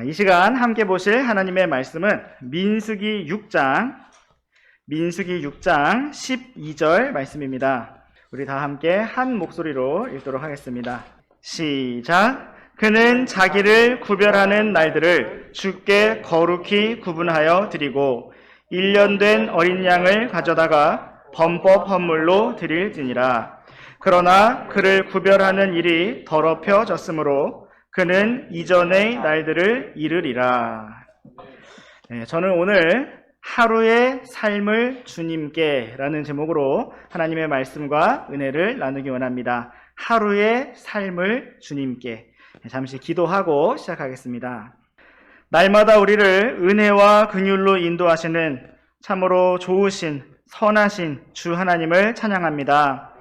이 시간 함께 보실 하나님의 말씀은 민수기 6장 12절 말씀입니다. 우리 다 함께 한 목소리로 읽도록 하겠습니다. 시작! 그는 자기를 구별하는 날들을 주께 거룩히 구분하여 드리고 1년 된 어린 양을 가져다가 범법 헌물로 드릴지니라. 그러나 그를 구별하는 일이 더럽혀졌으므로 그는 이전의 날들을 이르리라. 저는 오늘 하루의 삶을 주님께 라는 제목으로 하나님의 말씀과 은혜를 나누기 원합니다. 하루의 삶을 주님께. 잠시 기도하고 시작하겠습니다. 날마다 우리를 은혜와 긍휼로 인도하시는 참으로 좋으신 선하신 주 하나님을 찬양합니다.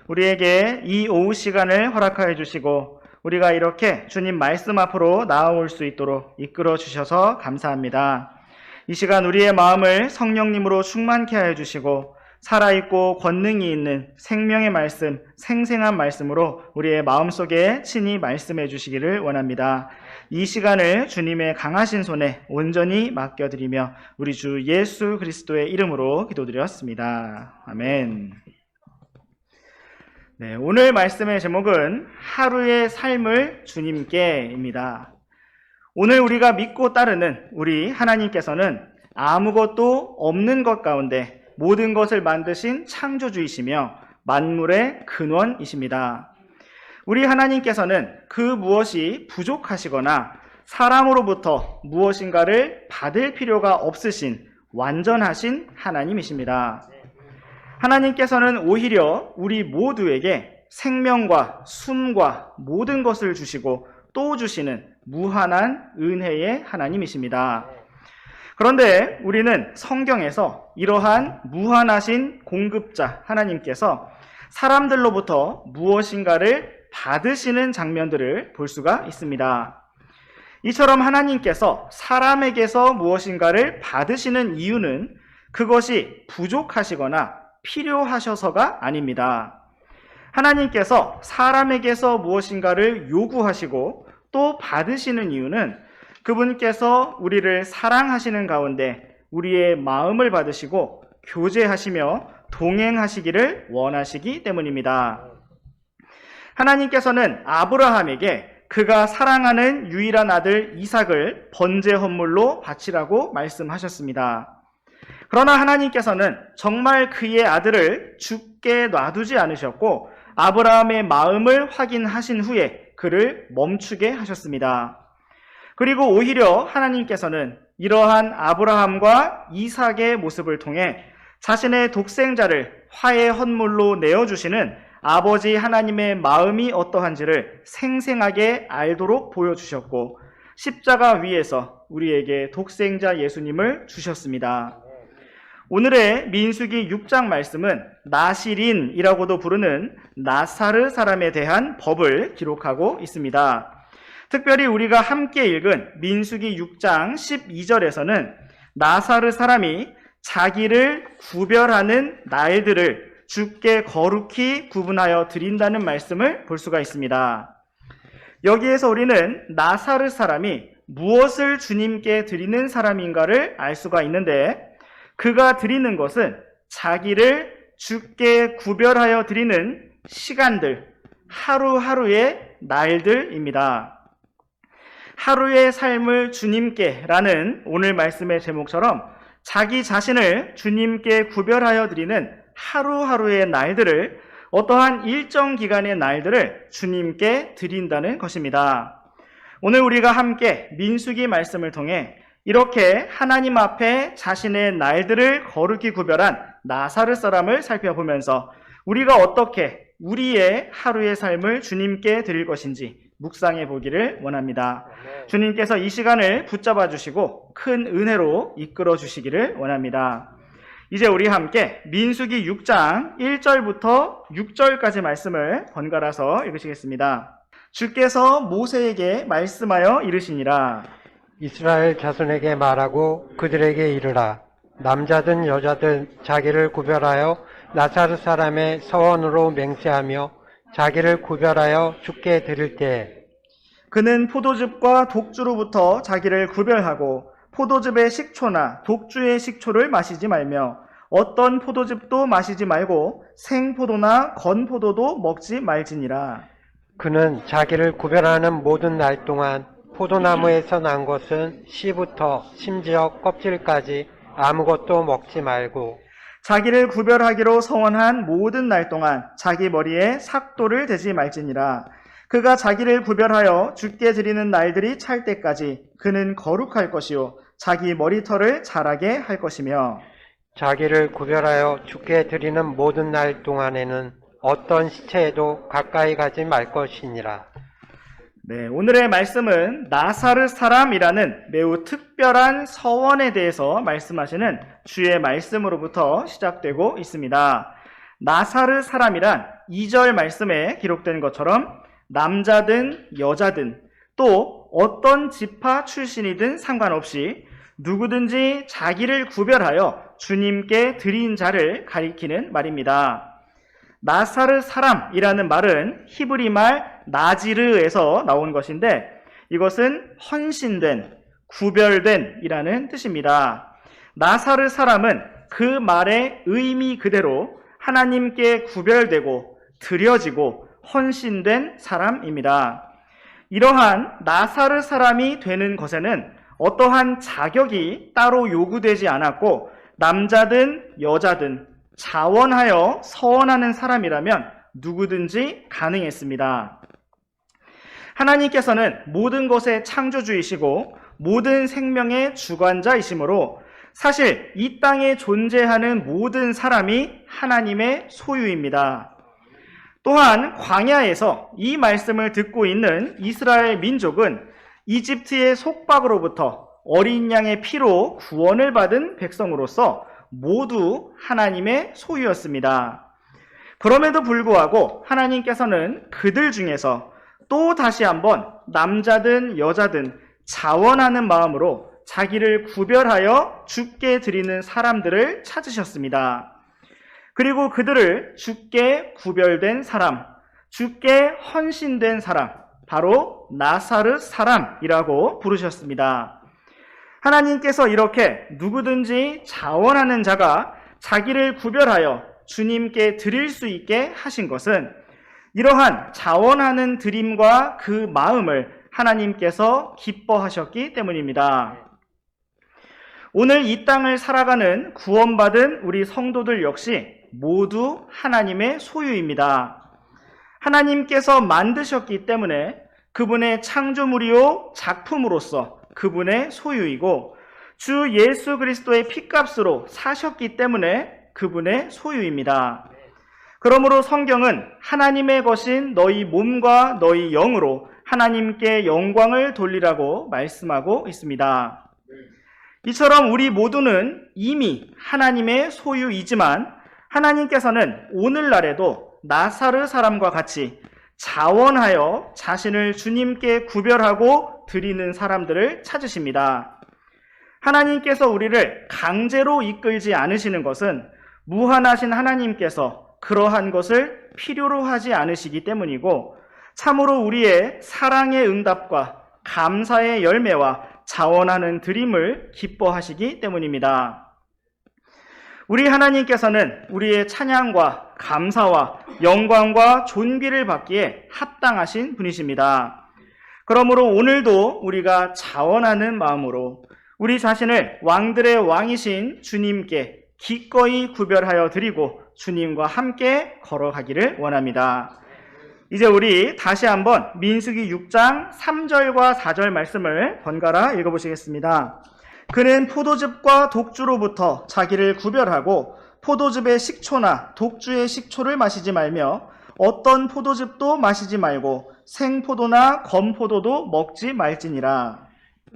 우리에게 이 오후 시간을 허락하여 주시고 우리가 이렇게 주님 말씀 앞으로 나아올 수 있도록 이끌어 주셔서 감사합니다. 이 시간 우리의 마음을 성령님으로 충만케 하여 주시고 살아있고 권능이 있는 생명의 말씀, 생생한 말씀으로 우리의 마음속에 친히 말씀해 주시기를 원합니다. 이 시간을 주님의 강하신 손에 온전히 맡겨드리며 우리 주 예수 그리스도의 이름으로 기도드렸습니다. 아멘. 오늘 말씀의 제목은 하루의 삶을 주님께입니다. 오늘 우리가 믿고 따르는 우리 하나님께서는 아무것도 없는 것 가운데 모든 것을 만드신 창조주이시며 만물의 근원이십니다. 우리 하나님께서는 그 무엇이 부족하시거나 사람으로부터 무엇인가를 받을 필요가 없으신 완전하신 하나님이십니다. 하나님께서는 오히려 우리 모두에게 생명과 숨과 모든 것을 주시고 또 주시는 무한한 은혜의 하나님이십니다. 그런데 우리는 성경에서 이러한 무한하신 공급자 하나님께서 사람들로부터 무엇인가를 받으시는 장면들을 볼 수가 있습니다. 이처럼 하나님께서 사람에게서 무엇인가를 받으시는 이유는 그것이 부족하시거나 필요하셔서가 아닙니다. 하나님께서 사람에게서 무엇인가를 요구하시고 또 받으시는 이유는 그분께서 우리를 사랑하시는 가운데 우리의 마음을 받으시고 교제하시며 동행하시기를 원하시기 때문입니다. 하나님께서는 아브라함에게 그가 사랑하는 유일한 아들 이삭을 번제 헌물로 바치라고 말씀하셨습니다. 그러나 하나님께서는 정말 그의 아들을 죽게 놔두지 않으셨고 아브라함의 마음을 확인하신 후에 그를 멈추게 하셨습니다. 그리고 오히려 하나님께서는 이러한 아브라함과 이삭의 모습을 통해 자신의 독생자를 화해 헌물로 내어주시는 아버지 하나님의 마음이 어떠한지를 생생하게 알도록 보여주셨고 십자가 위에서 우리에게 독생자 예수님을 주셨습니다. 오늘의 민수기 6장 말씀은 나시린이라고도 부르는 나사르 사람에 대한 법을 기록하고 있습니다. 특별히 우리가 함께 읽은 민수기 6장 12절에서는 나사르 사람이 자기를 구별하는 날들을 주께 거룩히 구분하여 드린다는 말씀을 볼 수가 있습니다. 여기에서 우리는 나사르 사람이 무엇을 주님께 드리는 사람인가를 알 수가 있는데 그가 드리는 것은 자기를 주께 구별하여 드리는 시간들, 하루하루의 날들입니다. 하루의 삶을 주님께 라는 오늘 말씀의 제목처럼 자기 자신을 주님께 구별하여 드리는 하루하루의 날들을 어떠한 일정 기간의 날들을 주님께 드린다는 것입니다. 오늘 우리가 함께 민수기 말씀을 통해 이렇게 하나님 앞에 자신의 날들을 거룩히 구별한 나사르 사람을 살펴보면서 우리가 어떻게 우리의 하루의 삶을 주님께 드릴 것인지 묵상해 보기를 원합니다. 주님께서 이 시간을 붙잡아 주시고 큰 은혜로 이끌어 주시기를 원합니다. 이제 우리 함께 민수기 6장 1절부터 6절까지 말씀을 번갈아서 읽으시겠습니다. 주께서 모세에게 말씀하여 이르시니라. 이스라엘 자손에게 말하고 그들에게 이르라. 남자든 여자든 자기를 구별하여 나사르 사람의 서원으로 맹세하며 자기를 구별하여 주께 드릴 때에 그는 포도즙과 독주로부터 자기를 구별하고 포도즙의 식초나 독주의 식초를 마시지 말며 어떤 포도즙도 마시지 말고 생포도나 건포도도 먹지 말지니라. 그는 자기를 구별하는 모든 날 동안 포도나무에서 난 것은 씨부터 심지어 껍질까지 아무것도 먹지 말고 자기를 구별하기로 서원한 모든 날 동안 자기 머리에 삭도를 대지 말지니라. 그가 자기를 구별하여 주께 드리는 날들이 찰 때까지 그는 거룩할 것이요 자기 머리털을 자라게 할 것이며 자기를 구별하여 주께 드리는 모든 날 동안에는 어떤 시체에도 가까이 가지 말 것이니라. 네, 오늘의 말씀은 나사르 사람이라는 매우 특별한 서원에 대해서 말씀하시는 주의 말씀으로부터 시작되고 있습니다. 나사르 사람이란 2절 말씀에 기록된 것처럼 남자든 여자든 또 어떤 지파 출신이든 상관없이 누구든지 자기를 구별하여 주님께 드린 자를 가리키는 말입니다. 나사르 사람이라는 말은 히브리 말 나지르에서 나온 것인데 이것은 헌신된, 구별된 이라는 뜻입니다. 나사르 사람은 그 말의 의미 그대로 하나님께 구별되고 드려지고 헌신된 사람입니다. 이러한 나사르 사람이 되는 것에는 어떠한 자격이 따로 요구되지 않았고 남자든 여자든 자원하여 서원하는 사람이라면 누구든지 가능했습니다. 하나님께서는 모든 것의 창조주이시고 모든 생명의 주관자이시므로 사실 이 땅에 존재하는 모든 사람이 하나님의 소유입니다. 또한 광야에서 이 말씀을 듣고 있는 이스라엘 민족은 이집트의 속박으로부터 어린 양의 피로 구원을 받은 백성으로서 모두 하나님의 소유였습니다. 그럼에도 불구하고 하나님께서는 그들 중에서 또 다시 한번 남자든 여자든 자원하는 마음으로 자기를 구별하여 주께 드리는 사람들을 찾으셨습니다. 그리고 그들을 주께 구별된 사람, 주께 헌신된 사람, 바로 나사르 사람이라고 부르셨습니다. 하나님께서 이렇게 누구든지 자원하는 자가 자기를 구별하여 주님께 드릴 수 있게 하신 것은 이러한 자원하는 드림과 그 마음을 하나님께서 기뻐하셨기 때문입니다. 오늘 이 땅을 살아가는 구원받은 우리 성도들 역시 모두 하나님의 소유입니다. 하나님께서 만드셨기 때문에 그분의 창조물이요 작품으로서 그분의 소유이고 주 예수 그리스도의 피값으로 사셨기 때문에 그분의 소유입니다. 그러므로 성경은 하나님의 것인 너희 몸과 너희 영으로 하나님께 영광을 돌리라고 말씀하고 있습니다. 이처럼 우리 모두는 이미 하나님의 소유이지만 하나님께서는 오늘날에도 나사르 사람과 같이 자원하여 자신을 주님께 구별하고 드리는 사람들을 찾으십니다. 하나님께서 우리를 강제로 이끌지 않으시는 것은 무한하신 하나님께서 그러한 것을 필요로 하지 않으시기 때문이고 참으로 우리의 사랑의 응답과 감사의 열매와 자원하는 드림을 기뻐하시기 때문입니다. 우리 하나님께서는 우리의 찬양과 감사와 영광과 존귀를 받기에 합당하신 분이십니다. 그러므로 오늘도 우리가 자원하는 마음으로 우리 자신을 왕들의 왕이신 주님께 기꺼이 구별하여 드리고 주님과 함께 걸어가기를 원합니다. 이제 우리 다시 한번 민수기 6장 3절과 4절 말씀을 번갈아 읽어보시겠습니다. 그는 포도즙과 독주로부터 자기를 구별하고 포도즙의 식초나 독주의 식초를 마시지 말며 어떤 포도즙도 마시지 말고 생포도나 건포도도 먹지 말지니라.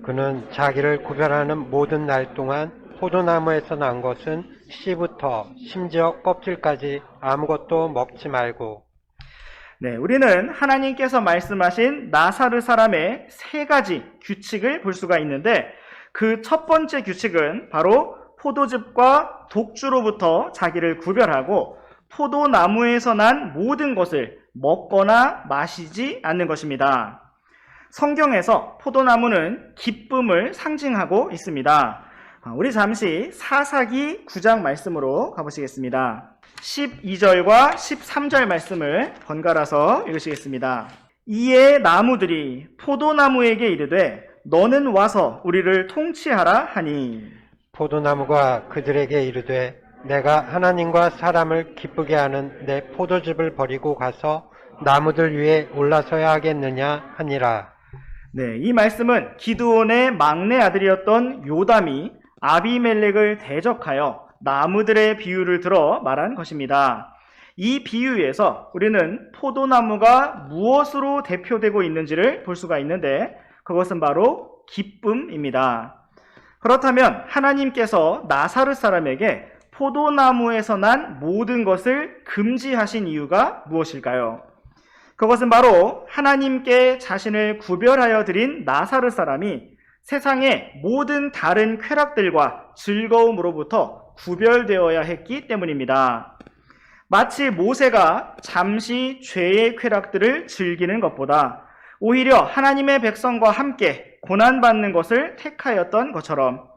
그는 자기를 구별하는 모든 날 동안 포도나무에서 난 것은 씨부터 심지어 껍질까지 아무것도 먹지 말고. 네, 우리는 하나님께서 말씀하신 나사르 사람의 세 가지 규칙을 볼 수가 있는데 그 첫 번째 규칙은 바로 포도즙과 독주로부터 자기를 구별하고 포도나무에서 난 모든 것을 먹거나 마시지 않는 것입니다. 성경에서 포도나무는 기쁨을 상징하고 있습니다. 우리 잠시 사사기 9장 말씀으로 가보시겠습니다. 12절과 13절 말씀을 번갈아서 읽으시겠습니다. 이에 나무들이 포도나무에게 이르되 너는 와서 우리를 통치하라 하니 포도나무가 그들에게 이르되 내가 하나님과 사람을 기쁘게 하는 내 포도즙을 버리고 가서 나무들 위에 올라서야 하겠느냐 하니라. 네, 이 말씀은 기드온의 막내 아들이었던 요담이 아비멜렉을 대적하여 나무들의 비유를 들어 말한 것입니다. 이 비유에서 우리는 포도나무가 무엇으로 대표되고 있는지를 볼 수가 있는데 그것은 바로 기쁨입니다. 그렇다면 하나님께서 나사렛 사람에게 포도나무에서 난 모든 것을 금지하신 이유가 무엇일까요? 그것은 바로 하나님께 자신을 구별하여 드린 나사렛 사람이 세상의 모든 다른 쾌락들과 즐거움으로부터 구별되어야 했기 때문입니다. 마치 모세가 잠시 죄의 쾌락들을 즐기는 것보다 오히려 하나님의 백성과 함께 고난받는 것을 택하였던 것처럼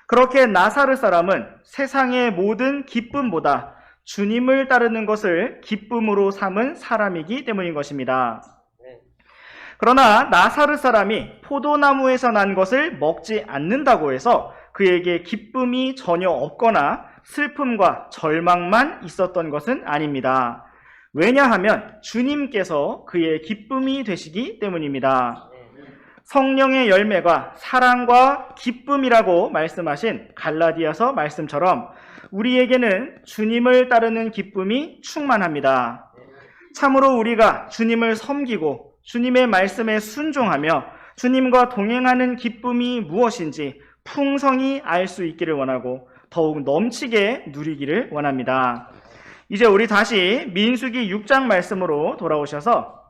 그렇게 나사렛 사람은 세상의 모든 기쁨보다 주님을 따르는 것을 기쁨으로 삼은 사람이기 때문인 것입니다. 그러나 나사렛 사람이 포도나무에서 난 것을 먹지 않는다고 해서 그에게 기쁨이 전혀 없거나 슬픔과 절망만 있었던 것은 아닙니다. 왜냐하면 주님께서 그의 기쁨이 되시기 때문입니다. 성령의 열매가 사랑과 기쁨이라고 말씀하신 갈라디아서 말씀처럼 우리에게는 주님을 따르는 기쁨이 충만합니다. 참으로 우리가 주님을 섬기고 주님의 말씀에 순종하며 주님과 동행하는 기쁨이 무엇인지 풍성히 알 수 있기를 원하고 더욱 넘치게 누리기를 원합니다. 이제 우리 다시 민수기 6장 말씀으로 돌아오셔서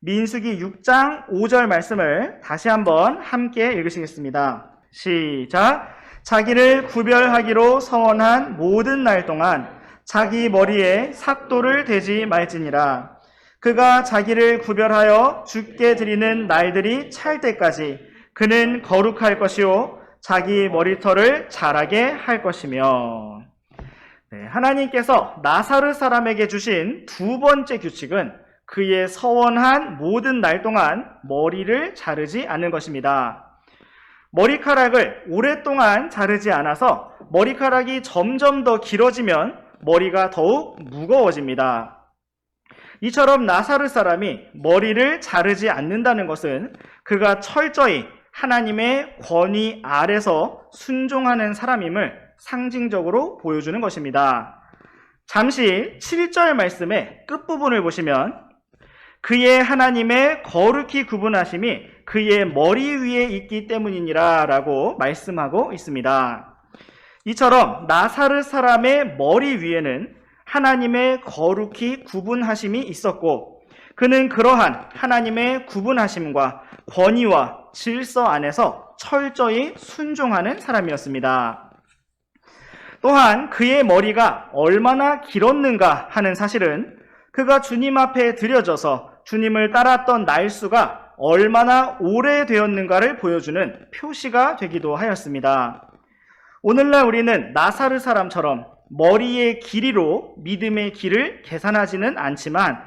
민수기 6장 5절 말씀을 다시 한번 함께 읽으시겠습니다. 시작! 자기를 구별하기로 서원한 모든 날 동안 자기 머리에 삭도를 대지 말지니라. 그가 자기를 구별하여 주께 드리는 날들이 찰 때까지 그는 거룩할 것이요 자기 머리털을 자라게 할 것이며. 네, 하나님께서 나사렛 사람에게 주신 두 번째 규칙은 그의 서원한 모든 날 동안 머리를 자르지 않는 것입니다. 머리카락을 오랫동안 자르지 않아서 머리카락이 점점 더 길어지면 머리가 더욱 무거워집니다. 이처럼 나사렛 사람이 머리를 자르지 않는다는 것은 그가 철저히 하나님의 권위 아래서 순종하는 사람임을 상징적으로 보여주는 것입니다. 잠시 7절 말씀의 끝부분을 보시면 그의 하나님의 거룩히 구분하심이 그의 머리 위에 있기 때문이니라 라고 말씀하고 있습니다. 이처럼 나사렛 사람의 머리 위에는 하나님의 거룩히 구분하심이 있었고 그는 그러한 하나님의 구분하심과 권위와 질서 안에서 철저히 순종하는 사람이었습니다. 또한 그의 머리가 얼마나 길었는가 하는 사실은 그가 주님 앞에 드려져서 주님을 따랐던 날수가 얼마나 오래되었는가를 보여주는 표시가 되기도 하였습니다. 오늘날 우리는 나사렛 사람처럼 머리의 길이로 믿음의 길을 계산하지는 않지만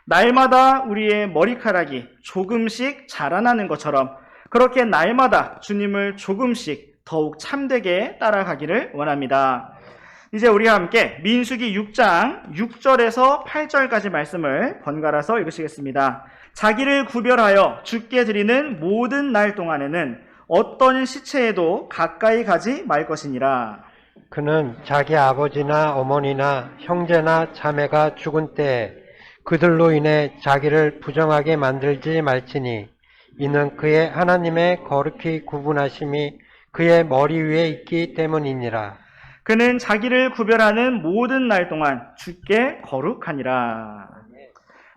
날마다 우리의 머리카락이 조금씩 자라나는 것처럼 그렇게 날마다 주님을 조금씩 더욱 참되게 따라가기를 원합니다. 이제 우리와 함께 민수기 6장 6절에서 8절까지 말씀을 번갈아서 읽으시겠습니다. 자기를 구별하여 주께 드리는 모든 날 동안에는 어떤 시체에도 가까이 가지 말 것이니라. 그는 자기 아버지나 어머니나 형제나 자매가 죽은 때에 그들로 인해 자기를 부정하게 만들지 말지니 이는 그의 하나님의 거룩히 구분하심이 그의 머리 위에 있기 때문이니라. 그는 자기를 구별하는 모든 날 동안 주께 거룩하니라.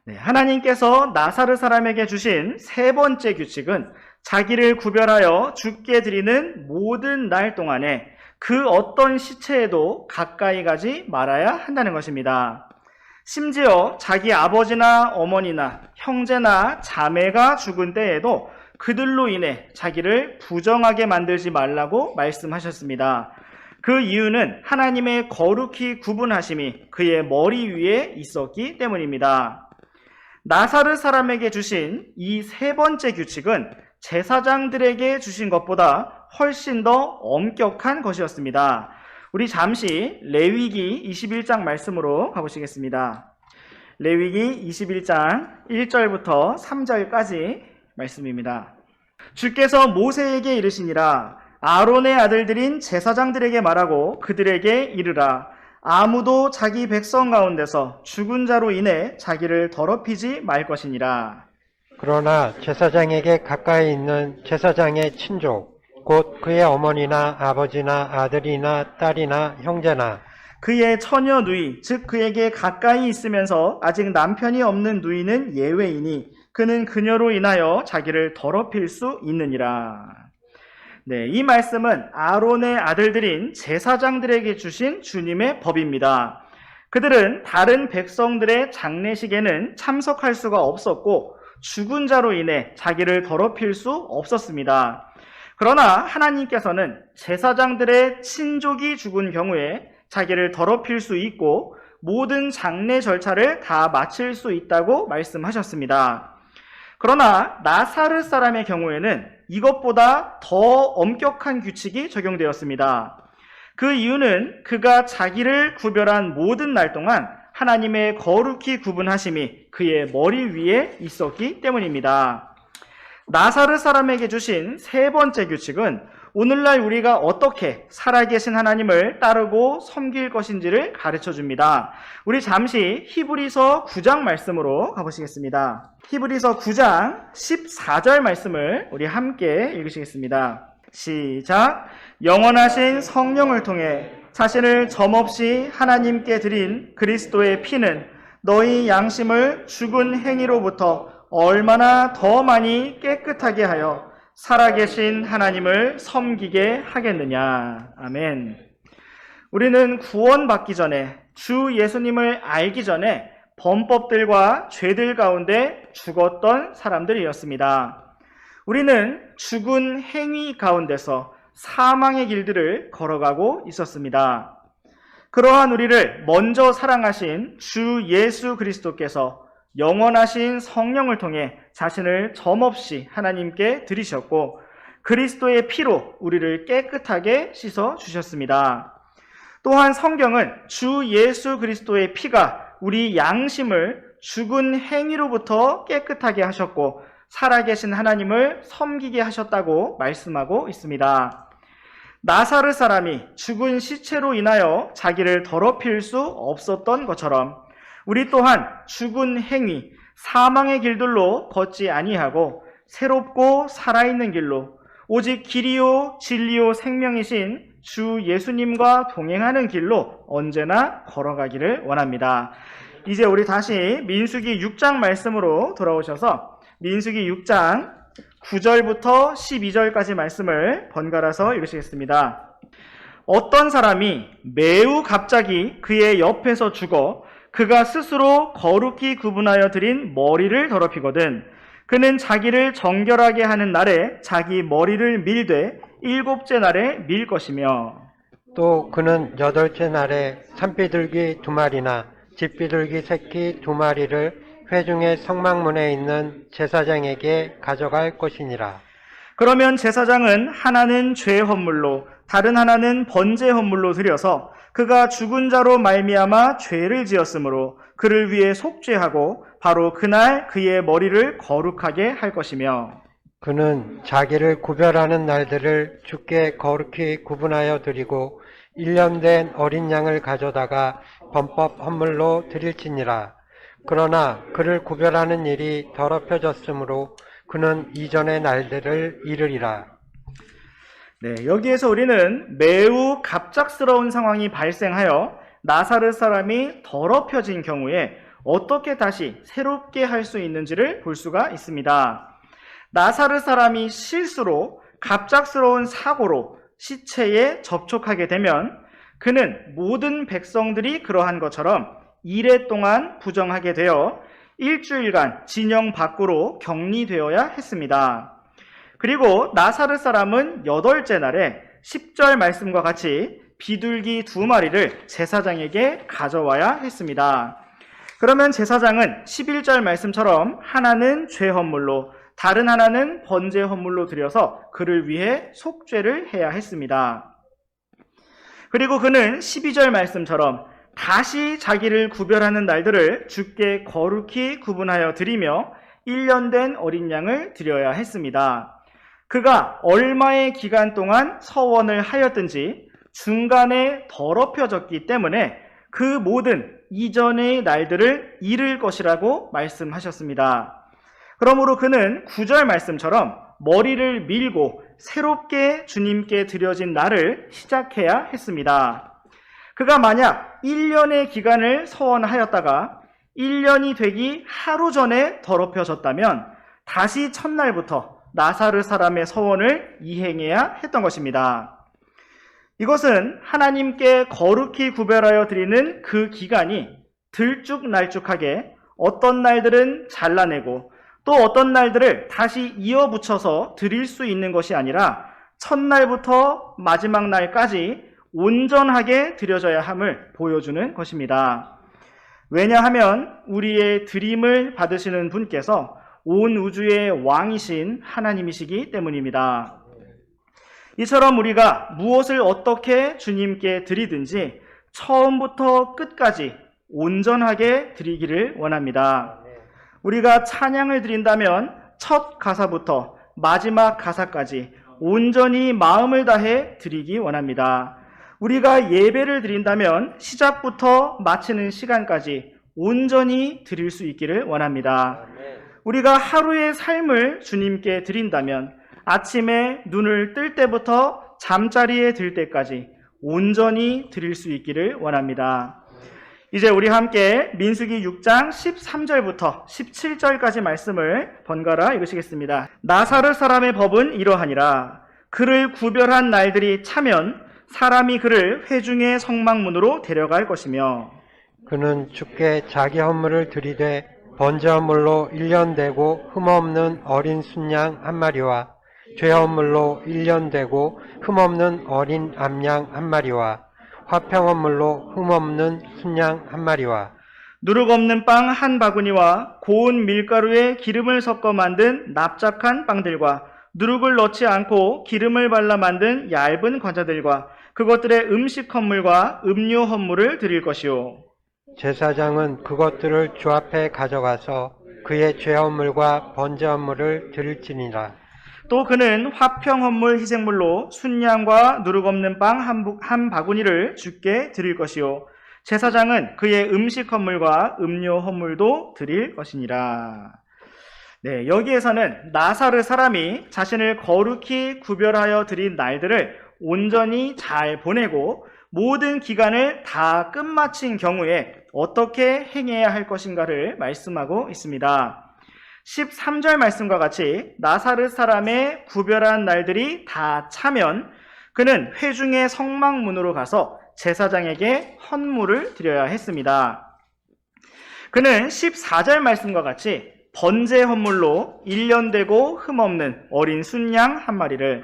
네, 하나님께서 나사렛 사람에게 주신 세 번째 규칙은 자기를 구별하여 주께 드리는 모든 날 동안에 그 어떤 시체에도 가까이 가지 말아야 한다는 것입니다. 심지어 자기 아버지나 어머니나 형제나 자매가 죽은 때에도 그들로 인해 자기를 부정하게 만들지 말라고 말씀하셨습니다. 그 이유는 하나님의 거룩히 구분하심이 그의 머리 위에 있었기 때문입니다. 나사렛 사람에게 주신 이 세 번째 규칙은 제사장들에게 주신 것보다 훨씬 더 엄격한 것이었습니다. 우리 잠시 레위기 21장 말씀으로 가보시겠습니다. 레위기 21장 1절부터 3절까지 말씀입니다. 주께서 모세에게 이르시니라. 아론의 아들들인 제사장들에게 말하고 그들에게 이르라. 아무도 자기 백성 가운데서 죽은 자로 인해 자기를 더럽히지 말 것이니라. 그러나 제사장에게 가까이 있는 제사장의 친족, 곧 그의 어머니나 아버지나 아들이나 딸이나 형제나 그의 처녀 누이, 즉 그에게 가까이 있으면서 아직 남편이 없는 누이는 예외이니 그는 그녀로 인하여 자기를 더럽힐 수 있느니라. 네, 이 말씀은 아론의 아들들인 제사장들에게 주신 주님의 법입니다. 그들은 다른 백성들의 장례식에는 참석할 수가 없었고 죽은 자로 인해 자기를 더럽힐 수 없었습니다. 그러나 하나님께서는 제사장들의 친족이 죽은 경우에 자기를 더럽힐 수 있고 모든 장례 절차를 다 마칠 수 있다고 말씀하셨습니다. 그러나 나사렛 사람의 경우에는 이것보다 더 엄격한 규칙이 적용되었습니다. 그 이유는 그가 자기를 구별한 모든 날 동안 하나님의 거룩히 구분하심이 그의 머리 위에 있었기 때문입니다. 나사렛 사람에게 주신 세 번째 규칙은 오늘날 우리가 어떻게 살아계신 하나님을 따르고 섬길 것인지를 가르쳐 줍니다. 우리 잠시 히브리서 9장 말씀으로 가보시겠습니다. 히브리서 9장 14절 말씀을 우리 함께 읽으시겠습니다. 시작. 영원하신 성령을 통해 자신을 점없이 하나님께 드린 그리스도의 피는 너희 양심을 죽은 행위로부터 얼마나 더 많이 깨끗하게 하여 살아계신 하나님을 섬기게 하겠느냐. 아멘. 우리는 구원받기 전에 주 예수님을 알기 전에 범법들과 죄들 가운데 죽었던 사람들이었습니다. 우리는 죽은 행위 가운데서 사망의 길들을 걸어가고 있었습니다. 그러한 우리를 먼저 사랑하신 주 예수 그리스도께서 영원하신 성령을 통해 자신을 점없이 하나님께 드리셨고 그리스도의 피로 우리를 깨끗하게 씻어 주셨습니다. 또한 성경은 주 예수 그리스도의 피가 우리 양심을 죽은 행위로부터 깨끗하게 하셨고 살아계신 하나님을 섬기게 하셨다고 말씀하고 있습니다. 나사렛 사람이 죽은 시체로 인하여 자기를 더럽힐 수 없었던 것처럼 우리 또한 죽은 행위, 사망의 길들로 걷지 아니하고 새롭고 살아있는 길로 오직 길이요 진리요 생명이신 주 예수님과 동행하는 길로 언제나 걸어가기를 원합니다. 이제 우리 다시 민수기 6장 말씀으로 돌아오셔서 민수기 6장 9절부터 12절까지 말씀을 번갈아서 읽으시겠습니다. 어떤 사람이 매우 갑자기 그의 옆에서 죽어 그가 스스로 거룩히 구분하여 드린 머리를 더럽히거든 그는 자기를 정결하게 하는 날에 자기 머리를 밀되 일곱째 날에 밀 것이며 또 그는 여덟째 날에 산비둘기 2마리나 집비둘기 새끼 2마리를 회중의 성막문에 있는 제사장에게 가져갈 것이니라. 그러면 제사장은 하나는 죄 헌물로 다른 하나는 번제 헌물로 드려서 그가 죽은 자로 말미암아 죄를 지었으므로 그를 위해 속죄하고 바로 그날 그의 머리를 거룩하게 할 것이며 그는 자기를 구별하는 날들을 주께 거룩히 구분하여 드리고 1년 된 어린 양을 가져다가 범법 헌물로 드릴지니라. 그러나 그를 구별하는 일이 더럽혀졌으므로 그는 이전의 날들을 이르리라. 네, 여기에서 우리는 매우 갑작스러운 상황이 발생하여 나사렛 사람이 더럽혀진 경우에 어떻게 다시 새롭게 할 수 있는지를 볼 수가 있습니다. 나사렛 사람이 실수로 갑작스러운 사고로 시체에 접촉하게 되면 그는 모든 백성들이 그러한 것처럼 이래 동안 부정하게 되어 일주일간 진영 밖으로 격리되어야 했습니다. 그리고 나사렛 사람은 여덟째 날에 10절 말씀과 같이 비둘기 2마리를 제사장에게 가져와야 했습니다. 그러면 제사장은 11절 말씀처럼 하나는 죄 헌물로 다른 하나는 번제 헌물로 드려서 그를 위해 속죄를 해야 했습니다. 그리고 그는 12절 말씀처럼 다시 자기를 구별하는 날들을 주께 거룩히 구분하여 드리며 1년 된 어린 양을 드려야 했습니다. 그가 얼마의 기간 동안 서원을 하였든지 중간에 더럽혀졌기 때문에 그 모든 이전의 날들을 잃을 것이라고 말씀하셨습니다. 그러므로 그는 9절 말씀처럼 머리를 밀고 새롭게 주님께 드려진 날을 시작해야 했습니다. 그가 만약 1년의 기간을 서원하였다가 1년이 되기 하루 전에 더럽혀졌다면 다시 첫날부터 나사렛 사람의 서원을 이행해야 했던 것입니다. 이것은 하나님께 거룩히 구별하여 드리는 그 기간이 들쭉날쭉하게 어떤 날들은 잘라내고 또 어떤 날들을 다시 이어붙여서 드릴 수 있는 것이 아니라 첫날부터 마지막 날까지 온전하게 드려져야 함을 보여주는 것입니다. 왜냐하면 우리의 드림을 받으시는 분께서 온 우주의 왕이신 하나님이시기 때문입니다. 이처럼 우리가 무엇을 어떻게 주님께 드리든지 처음부터 끝까지 온전하게 드리기를 원합니다. 우리가 찬양을 드린다면 첫 가사부터 마지막 가사까지 온전히 마음을 다해 드리기 원합니다. 우리가 예배를 드린다면 시작부터 마치는 시간까지 온전히 드릴 수 있기를 원합니다. 우리가 하루의 삶을 주님께 드린다면 아침에 눈을 뜰 때부터 잠자리에 들 때까지 온전히 드릴 수 있기를 원합니다. 이제 우리 함께 민수기 6장 13절부터 17절까지 말씀을 번갈아 읽으시겠습니다. 나사렛 사람의 법은 이러하니라. 그를 구별한 날들이 차면 사람이 그를 회중의 성막문으로 데려갈 것이며 그는 주께 자기 헌물을 드리되 번제 헌물로 1년 되고 흠없는 어린 순양 한 마리와 죄 헌물로 1년 되고 흠없는 어린 암양 한 마리와 화평 헌물로 흠없는 순양 한 마리와 누룩 없는 빵 한 바구니와 고운 밀가루에 기름을 섞어 만든 납작한 빵들과 누룩을 넣지 않고 기름을 발라 만든 얇은 과자들과 그것들의 음식 헌물과 음료 헌물을 드릴 것이요. 제사장은 그것들을 주 앞에 가져가서 그의 죄 헌물과 번제 헌물을 드릴지니라. 또 그는 화평 헌물 희생물로 순양과 누룩 없는 빵 한 바구니를 주께 드릴 것이요. 제사장은 그의 음식 헌물과 음료 헌물도 드릴 것이니라. 네, 여기에서는 나사렛 사람이 자신을 거룩히 구별하여 드린 날들을 온전히 잘 보내고 모든 기간을 다 끝마친 경우에 어떻게 행해야 할 것인가를 말씀하고 있습니다. 13절 말씀과 같이 나사렛 사람의 구별한 날들이 다 차면 그는 회중의 성막문으로 가서 제사장에게 헌물을 드려야 했습니다. 그는 14절 말씀과 같이 번제 헌물로 1년 되고 흠없는 어린 순양 한 마리를,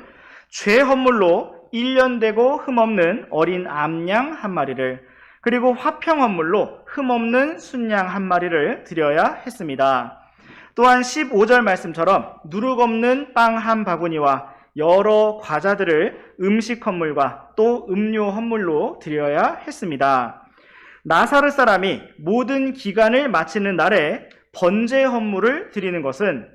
죄 헌물로 1년 되고 흠없는 어린 암양 한 마리를, 그리고 화평 헌물로 흠없는 순양 한 마리를 드려야 했습니다. 또한 15절 말씀처럼 누룩 없는 빵 한 바구니와 여러 과자들을 음식 헌물과 또 음료 헌물로 드려야 했습니다. 나사렛 사람이 모든 기간을 마치는 날에 번제 헌물을 드리는 것은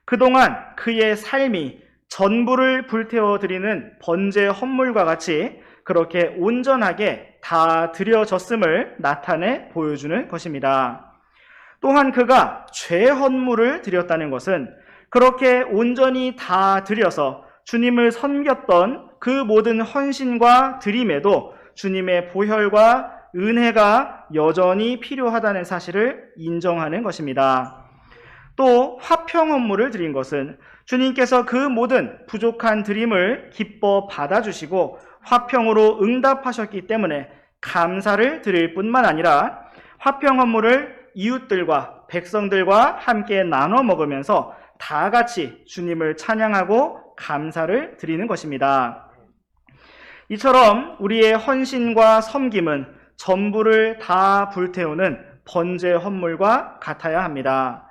그동안 그의 삶이 전부를 불태워 드리는 번제 헌물과 같이 그렇게 온전하게 다 드려졌음을 나타내 보여주는 것입니다. 또한 그가 죄 헌물을 드렸다는 것은 그렇게 온전히 다 드려서 주님을 섬겼던 그 모든 헌신과 드림에도 주님의 보혈과 은혜가 여전히 필요하다는 사실을 인정하는 것입니다. 또 화평 헌물을 드린 것은 주님께서 그 모든 부족한 드림을 기뻐 받아주시고 화평으로 응답하셨기 때문에 감사를 드릴 뿐만 아니라 화평 헌물을 이웃들과 백성들과 함께 나눠 먹으면서 다 같이 주님을 찬양하고 감사를 드리는 것입니다. 이처럼 우리의 헌신과 섬김은 전부를 다 불태우는 번제 헌물과 같아야 합니다.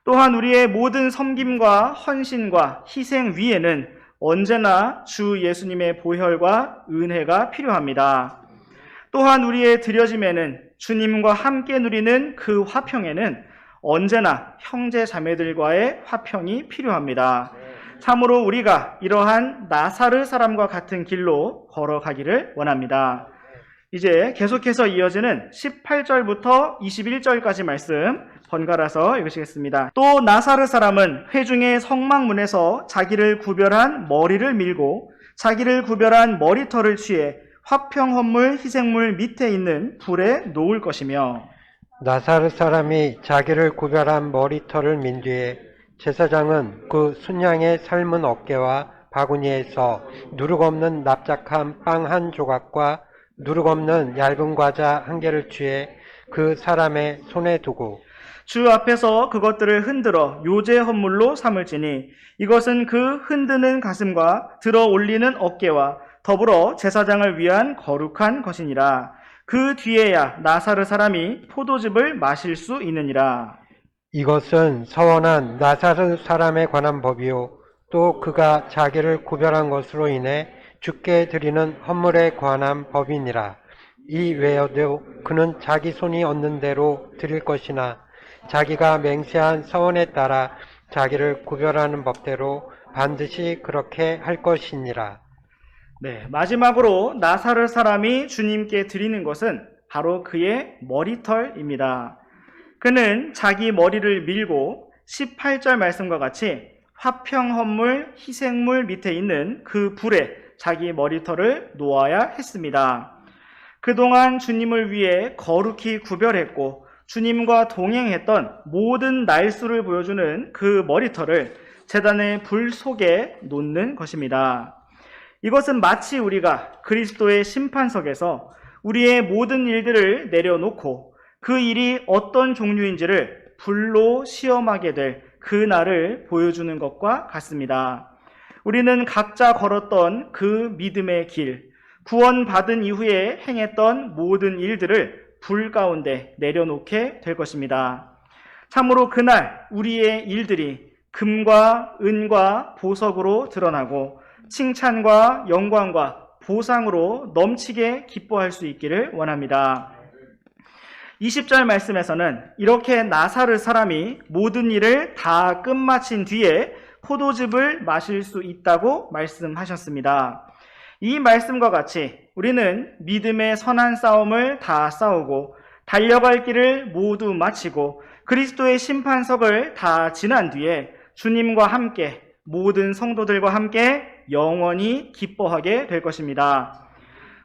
또한 우리의 모든 섬김과 헌신과 희생 위에는 언제나 주 예수님의 보혈과 은혜가 필요합니다. 또한 우리의 드려짐에는 주님과 함께 누리는 그 화평에는 언제나 형제 자매들과의 화평이 필요합니다. 참으로 우리가 이러한 나사르 사람과 같은 길로 걸어가기를 원합니다. 이제 계속해서 이어지는 18절부터 21절까지 말씀 번갈아서 읽으시겠습니다. 또 나사르 사람은 회중의 성막문에서 자기를 구별한 머리를 밀고 자기를 구별한 머리털을 취해 화평 헌물 희생물 밑에 있는 불에 놓을 것이며, 나사르 사람이 자기를 구별한 머리털을 민 뒤에 제사장은 그 순양의 삶은 어깨와 바구니에서 누룩 없는 납작한 빵 한 조각과 누룩 없는 얇은 과자 한 개를 취해 그 사람의 손에 두고 주 앞에서 그것들을 흔들어 요제 헌물로 삼을지니 이것은 그 흔드는 가슴과 들어 올리는 어깨와 더불어 제사장을 위한 거룩한 것이니라. 그 뒤에야 나사르 사람이 포도즙을 마실 수 있느니라. 이것은 서원한 나사르 사람에 관한 법이요 또 그가 자기를 구별한 것으로 인해 주께 드리는 헌물에 관한 법이니라. 이 외에도 그는 자기 손이 얻는 대로 드릴 것이나 자기가 맹세한 서원에 따라 자기를 구별하는 법대로 반드시 그렇게 할 것이니라. 네, 마지막으로 나사르 사람이 주님께 드리는 것은 바로 그의 머리털입니다. 그는 자기 머리를 밀고 18절 말씀과 같이 화평 헌물 희생물 밑에 있는 그 불에 자기 머리털을 놓아야 했습니다. 그동안 주님을 위해 거룩히 구별했고 주님과 동행했던 모든 날수를 보여주는 그 머리털을 제단의 불 속에 놓는 것입니다. 이것은 마치 우리가 그리스도의 심판석에서 우리의 모든 일들을 내려놓고 그 일이 어떤 종류인지를 불로 시험하게 될 그 날을 보여주는 것과 같습니다. 우리는 각자 걸었던 그 믿음의 길, 구원받은 이후에 행했던 모든 일들을 불 가운데 내려놓게 될 것입니다. 참으로 그날 우리의 일들이 금과 은과 보석으로 드러나고 칭찬과 영광과 보상으로 넘치게 기뻐할 수 있기를 원합니다. 20절 말씀에서는 이렇게 나사르 사람이 모든 일을 다 끝마친 뒤에 포도즙을 마실 수 있다고 말씀하셨습니다. 이 말씀과 같이 우리는 믿음의 선한 싸움을 다 싸우고 달려갈 길을 모두 마치고 그리스도의 심판석을 다 지난 뒤에 주님과 함께 모든 성도들과 함께 영원히 기뻐하게 될 것입니다.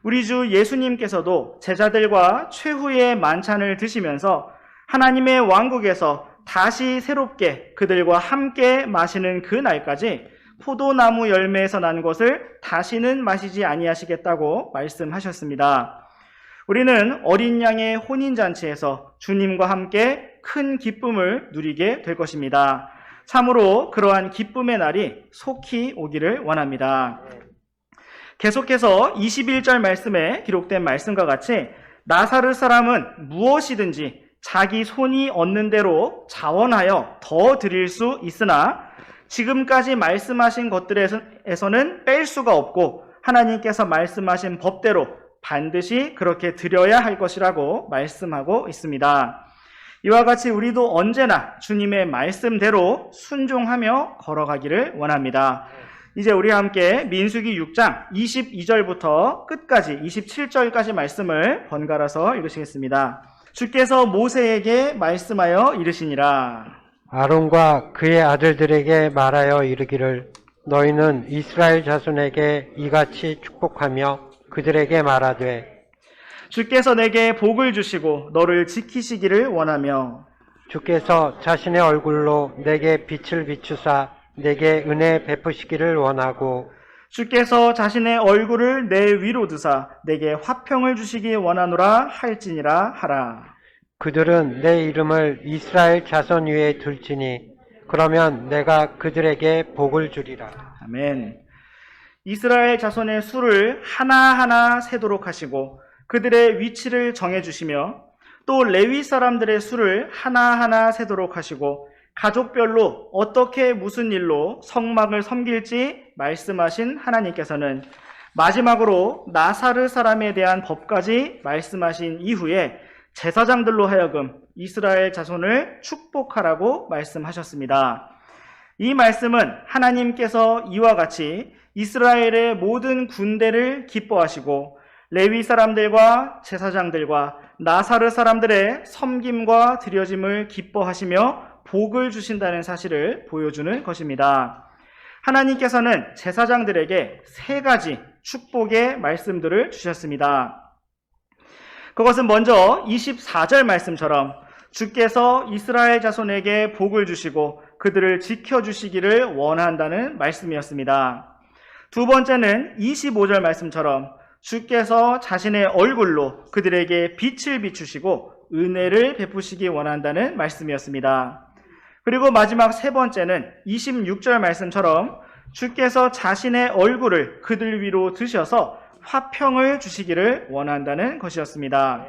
우리 주 예수님께서도 제자들과 최후의 만찬을 드시면서 하나님의 왕국에서 다시 새롭게 그들과 함께 마시는 그 날까지 포도나무 열매에서 난 것을 다시는 마시지 아니하시겠다고 말씀하셨습니다. 우리는 어린 양의 혼인잔치에서 주님과 함께 큰 기쁨을 누리게 될 것입니다. 참으로 그러한 기쁨의 날이 속히 오기를 원합니다. 계속해서 21절 말씀에 기록된 말씀과 같이 나사르 사람은 무엇이든지 자기 손이 얻는 대로 자원하여 더 드릴 수 있으나 지금까지 말씀하신 것들에서는 뺄 수가 없고 하나님께서 말씀하신 법대로 반드시 그렇게 드려야 할 것이라고 말씀하고 있습니다. 이와 같이 우리도 언제나 주님의 말씀대로 순종하며 걸어가기를 원합니다. 이제 우리와 함께 민수기 6장 22절부터 끝까지 27절까지 말씀을 번갈아서 읽으시겠습니다. 주께서 모세에게 말씀하여 이르시니라. 아론과 그의 아들들에게 말하여 이르기를 너희는 이스라엘 자손에게 이같이 축복하며 그들에게 말하되 주께서 내게 복을 주시고 너를 지키시기를 원하며 주께서 자신의 얼굴로 내게 빛을 비추사 내게 은혜 베푸시기를 원하고 주께서 자신의 얼굴을 내 위로 드사 내게 화평을 주시기 원하노라 할지니라 하라. 그들은 내 이름을 이스라엘 자손 위에 둘지니 그러면 내가 그들에게 복을 주리라. 아멘. 이스라엘 자손의 수를 하나하나 세도록 하시고 그들의 위치를 정해주시며 또 레위 사람들의 수를 하나하나 세도록 하시고 가족별로 어떻게 무슨 일로 성막을 섬길지 말씀하신 하나님께서는 마지막으로 나사르 사람에 대한 법까지 말씀하신 이후에 제사장들로 하여금 이스라엘 자손을 축복하라고 말씀하셨습니다. 이 말씀은 하나님께서 이와 같이 이스라엘의 모든 군대를 기뻐하시고 레위 사람들과 제사장들과 나사르 사람들의 섬김과 드려짐을 기뻐하시며 복을 주신다는 사실을 보여주는 것입니다. 하나님께서는 제사장들에게 3가지 축복의 말씀들을 주셨습니다. 그것은 먼저 24절 말씀처럼 주께서 이스라엘 자손에게 복을 주시고 그들을 지켜주시기를 원한다는 말씀이었습니다. 두 번째는 25절 말씀처럼 주께서 자신의 얼굴로 그들에게 빛을 비추시고 은혜를 베푸시기 원한다는 말씀이었습니다. 그리고 마지막 3번째는 26절 말씀처럼 주께서 자신의 얼굴을 그들 위로 드셔서 화평을 주시기를 원한다는 것이었습니다.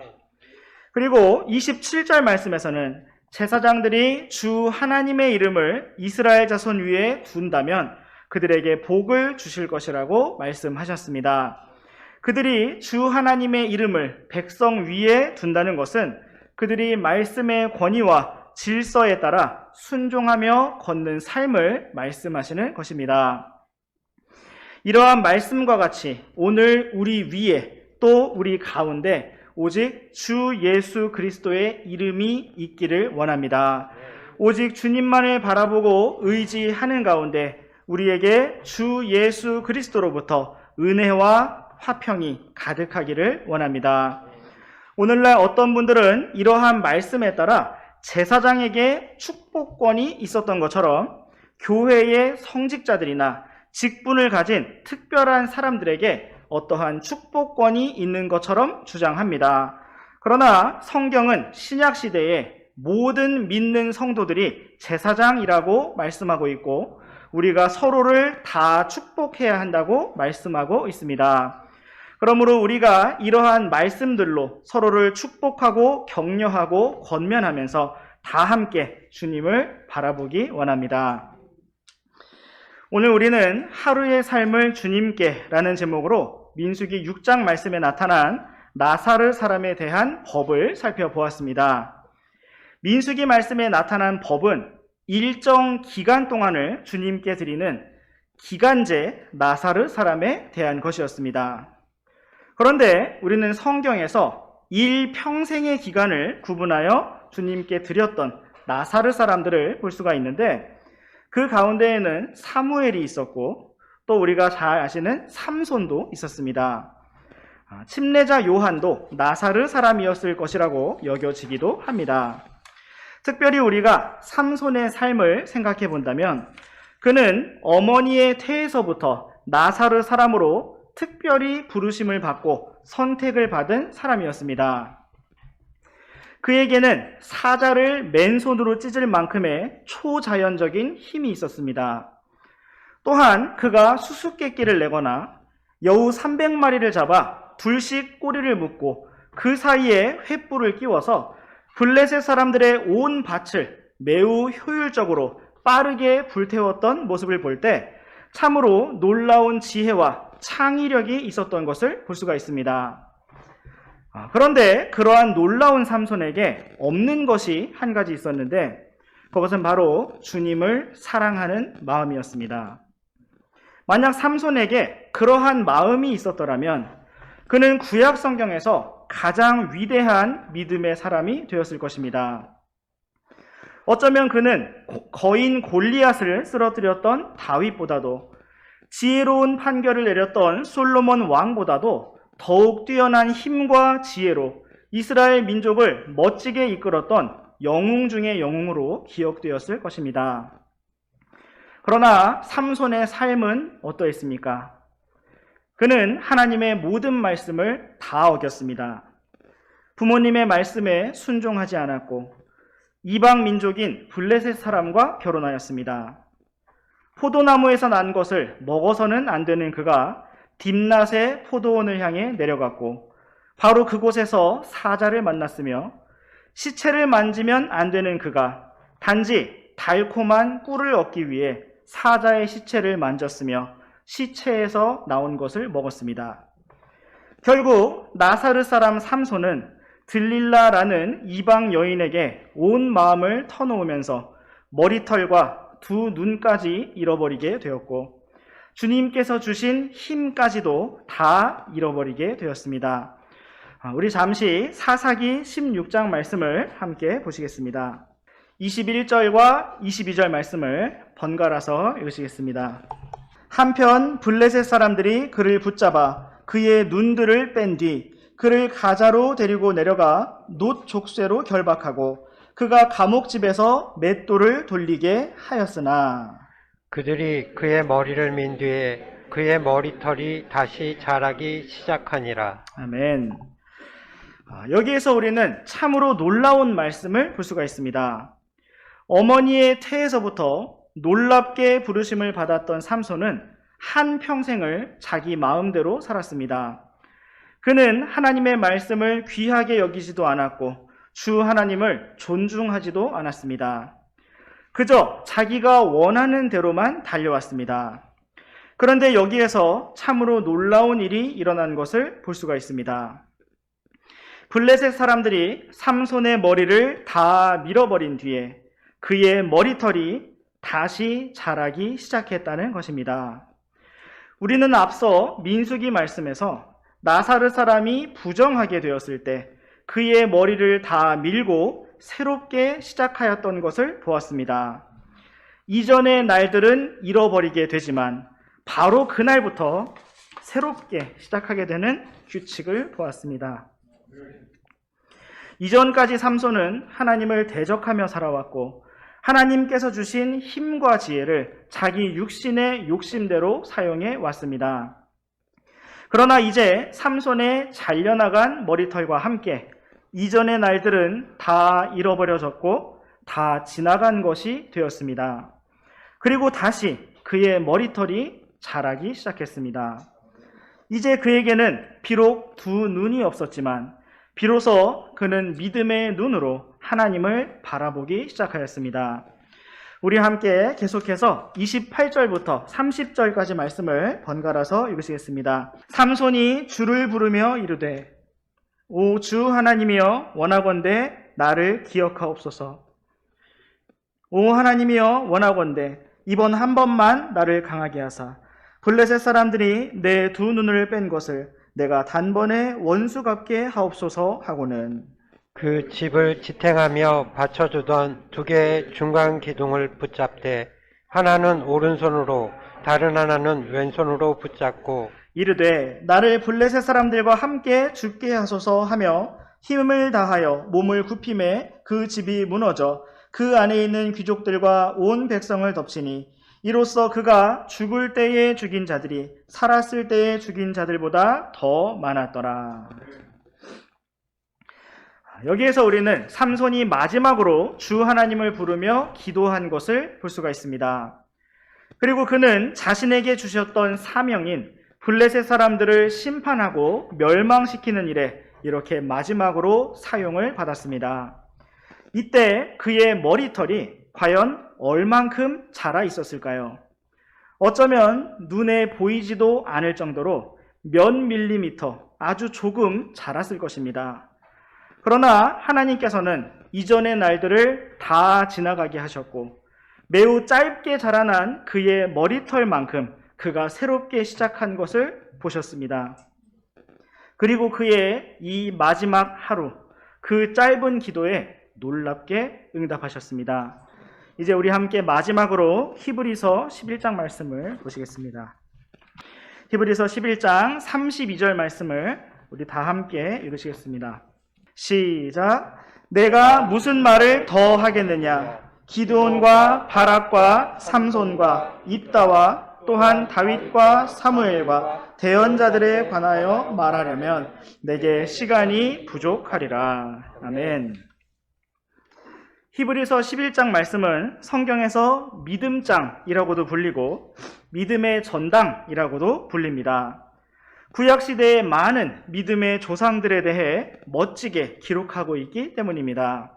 그리고 27절 말씀에서는 제사장들이 주 하나님의 이름을 이스라엘 자손 위에 둔다면 그들에게 복을 주실 것이라고 말씀하셨습니다. 그들이 주 하나님의 이름을 백성 위에 둔다는 것은 그들이 말씀의 권위와 질서에 따라 순종하며 걷는 삶을 말씀하시는 것입니다. 이러한 말씀과 같이 오늘 우리 위에 또 우리 가운데 오직 주 예수 그리스도의 이름이 있기를 원합니다. 오직 주님만을 바라보고 의지하는 가운데 우리에게 주 예수 그리스도로부터 은혜와 화평이 가득하기를 원합니다. 오늘날 어떤 분들은 이러한 말씀에 따라 제사장에게 축복권이 있었던 것처럼 교회의 성직자들이나 직분을 가진 특별한 사람들에게 어떠한 축복권이 있는 것처럼 주장합니다. 그러나 성경은 신약시대에 모든 믿는 성도들이 제사장이라고 말씀하고 있고 우리가 서로를 다 축복해야 한다고 말씀하고 있습니다. 그러므로 우리가 이러한 말씀들로 서로를 축복하고 격려하고 권면하면서 다 함께 주님을 바라보기 원합니다. 오늘 우리는 하루의 삶을 주님께 라는 제목으로 민수기 6장 말씀에 나타난 나사르 사람에 대한 법을 살펴보았습니다. 민수기 말씀에 나타난 법은 일정 기간 동안을 주님께 드리는 기간제 나사르 사람에 대한 것이었습니다. 그런데 우리는 성경에서 일평생의 기간을 구분하여 주님께 드렸던 나사르 사람들을 볼 수가 있는데 그 가운데에는 사무엘이 있었고 또 우리가 잘 아시는 삼손도 있었습니다. 침례자 요한도 나사르 사람이었을 것이라고 여겨지기도 합니다. 특별히 우리가 삼손의 삶을 생각해 본다면 그는 어머니의 태에서부터 나사르 사람으로 특별히 부르심을 받고 선택을 받은 사람이었습니다. 그에게는 사자를 맨손으로 찢을 만큼의 초자연적인 힘이 있었습니다. 또한 그가 수수께끼를 내거나 여우 300마리를 잡아 둘씩 꼬리를 묶고 그 사이에 횃불을 끼워서 블레셋 사람들의 온 밭을 매우 효율적으로 빠르게 불태웠던 모습을 볼 때 참으로 놀라운 지혜와 창의력이 있었던 것을 볼 수가 있습니다. 그런데 그러한 놀라운 삼손에게 없는 것이 한 가지 있었는데 그것은 바로 주님을 사랑하는 마음이었습니다. 만약 삼손에게 그러한 마음이 있었더라면 그는 구약 성경에서 가장 위대한 믿음의 사람이 되었을 것입니다. 어쩌면 그는 거인 골리앗을 쓰러뜨렸던 다윗보다도 지혜로운 판결을 내렸던 솔로몬 왕보다도 더욱 뛰어난 힘과 지혜로 이스라엘 민족을 멋지게 이끌었던 영웅 중의 영웅으로 기억되었을 것입니다. 그러나 삼손의 삶은 어떠했습니까? 그는 하나님의 모든 말씀을 다 어겼습니다. 부모님의 말씀에 순종하지 않았고 이방 민족인 블레셋 사람과 결혼하였습니다. 포도나무에서 난 것을 먹어서는 안 되는 그가 딥낫의 포도원을 향해 내려갔고 바로 그곳에서 사자를 만났으며 시체를 만지면 안 되는 그가 단지 달콤한 꿀을 얻기 위해 사자의 시체를 만졌으며 시체에서 나온 것을 먹었습니다. 결국 나사렛 사람 삼손은 들릴라라는 이방 여인에게 온 마음을 터놓으면서 머리털과 두 눈까지 잃어버리게 되었고 주님께서 주신 힘까지도 다 잃어버리게 되었습니다. 우리 잠시 사사기 16장 말씀을 함께 보시겠습니다. 21절과 22절 말씀을 번갈아서 읽으시겠습니다. 한편 블레셋 사람들이 그를 붙잡아 그의 눈들을 뺀 뒤 그를 가자로 데리고 내려가 놋 족쇄로 결박하고 그가 감옥집에서 맷돌을 돌리게 하였으나 그들이 그의 머리를 민 뒤에 그의 머리털이 다시 자라기 시작하니라. 아멘. 여기에서 우리는 참으로 놀라운 말씀을 볼 수가 있습니다. 어머니의 태에서부터 놀랍게 부르심을 받았던 삼손은 한 평생을 자기 마음대로 살았습니다. 그는 하나님의 말씀을 귀하게 여기지도 않았고 주 하나님을 존중하지도 않았습니다. 그저 자기가 원하는 대로만 달려왔습니다. 그런데 여기에서 참으로 놀라운 일이 일어난 것을 볼 수가 있습니다. 블레셋 사람들이 삼손의 머리를 다 밀어버린 뒤에 그의 머리털이 다시 자라기 시작했다는 것입니다. 우리는 앞서 민수기 말씀에서 나사렛 사람이 부정하게 되었을 때 그의 머리를 다 밀고 새롭게 시작하였던 것을 보았습니다. 이전의 날들은 잃어버리게 되지만 바로 그날부터 새롭게 시작하게 되는 규칙을 보았습니다. 이전까지 삼손은 하나님을 대적하며 살아왔고 하나님께서 주신 힘과 지혜를 자기 육신의 욕심대로 사용해 왔습니다. 그러나 이제 삼손의 잘려나간 머리털과 함께 이전의 날들은 다 잃어버려졌고 다 지나간 것이 되었습니다. 그리고 다시 그의 머리털이 자라기 시작했습니다. 이제 그에게는 비록 두 눈이 없었지만 비로소 그는 믿음의 눈으로 하나님을 바라보기 시작하였습니다. 우리 함께 계속해서 28절부터 30절까지 말씀을 번갈아서 읽으시겠습니다. 삼손이 주를 부르며 이르되 오 주 하나님이여 원하건대 나를 기억하옵소서. 오 하나님이여 원하건대 이번 한 번만 나를 강하게 하사 블레셋 사람들이 내 두 눈을 뺀 것을 내가 단번에 원수 갚게 하옵소서 하고는 그 집을 지탱하며 받쳐주던 두 개의 중간 기둥을 붙잡되 하나는 오른손으로 다른 하나는 왼손으로 붙잡고 이르되 나를 블레셋 사람들과 함께 죽게 하소서 하며 힘을 다하여 몸을 굽힘에 그 집이 무너져 그 안에 있는 귀족들과 온 백성을 덮치니 이로써 그가 죽을 때에 죽인 자들이 살았을 때에 죽인 자들보다 더 많았더라. 여기에서 우리는 삼손이 마지막으로 주 하나님을 부르며 기도한 것을 볼 수가 있습니다. 그리고 그는 자신에게 주셨던 사명인 블레셋 사람들을 심판하고 멸망시키는 일에 이렇게 마지막으로 사용을 받았습니다. 이때 그의 머리털이 과연 얼만큼 자라 있었을까요? 어쩌면 눈에 보이지도 않을 정도로 몇 밀리미터 아주 조금 자랐을 것입니다. 그러나 하나님께서는 이전의 날들을 다 지나가게 하셨고 매우 짧게 자라난 그의 머리털만큼 그가 새롭게 시작한 것을 보셨습니다. 그리고 그의 이 마지막 하루, 그 짧은 기도에 놀랍게 응답하셨습니다. 이제 우리 함께 마지막으로 히브리서 11장 말씀을 보시겠습니다. 히브리서 11장 32절 말씀을 우리 다 함께 읽으시겠습니다. 시작. 내가 무슨 말을 더 하겠느냐? 기드온과 바락과 삼손과 입다와 또한 다윗과 사무엘과 대언자들에 관하여 말하려면 내게 시간이 부족하리라. 아멘. 히브리서 11장 말씀은 성경에서 믿음장이라고도 불리고 믿음의 전당이라고도 불립니다. 구약시대의 많은 믿음의 조상들에 대해 멋지게 기록하고 있기 때문입니다.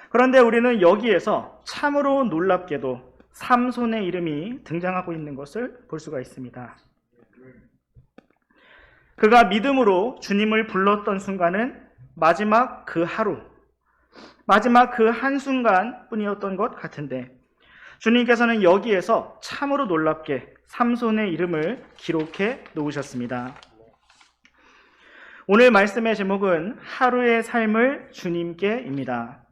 그런데 우리는 여기에서 참으로 놀랍게도 삼손의 이름이 등장하고 있는 것을 볼 수가 있습니다. 그가 믿음으로 주님을 불렀던 순간은 마지막 그 하루, 마지막 그 한순간 뿐이었던 것 같은데 주님께서는 여기에서 참으로 놀랍게 삼손의 이름을 기록해 놓으셨습니다. 오늘 말씀의 제목은 하루의 삶을 주님께입니다.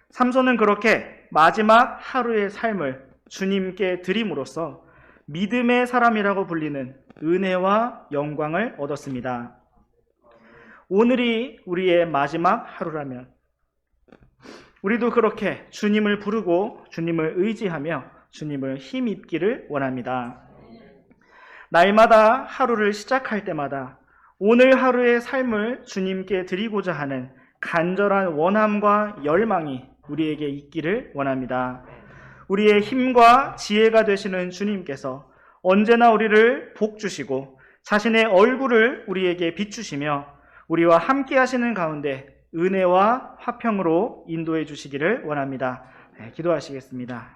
삼손은 그렇게 마지막 하루의 삶을 주님께 드림으로써 믿음의 사람이라고 불리는 은혜와 영광을 얻었습니다. 오늘이 우리의 마지막 하루라면 우리도 그렇게 주님을 부르고 주님을 의지하며 주님을 힘입기를 원합니다. 날마다 하루를 시작할 때마다 오늘 하루의 삶을 주님께 드리고자 하는 간절한 원함과 열망이 우리에게 있기를 원합니다. 우리의 힘과 지혜가 되시는 주님께서 언제나 우리를 복주시고 자신의 얼굴을 우리에게 비추시며 우리와 함께 하시는 가운데 은혜와 화평으로 인도해 주시기를 원합니다. 기도하시겠습니다.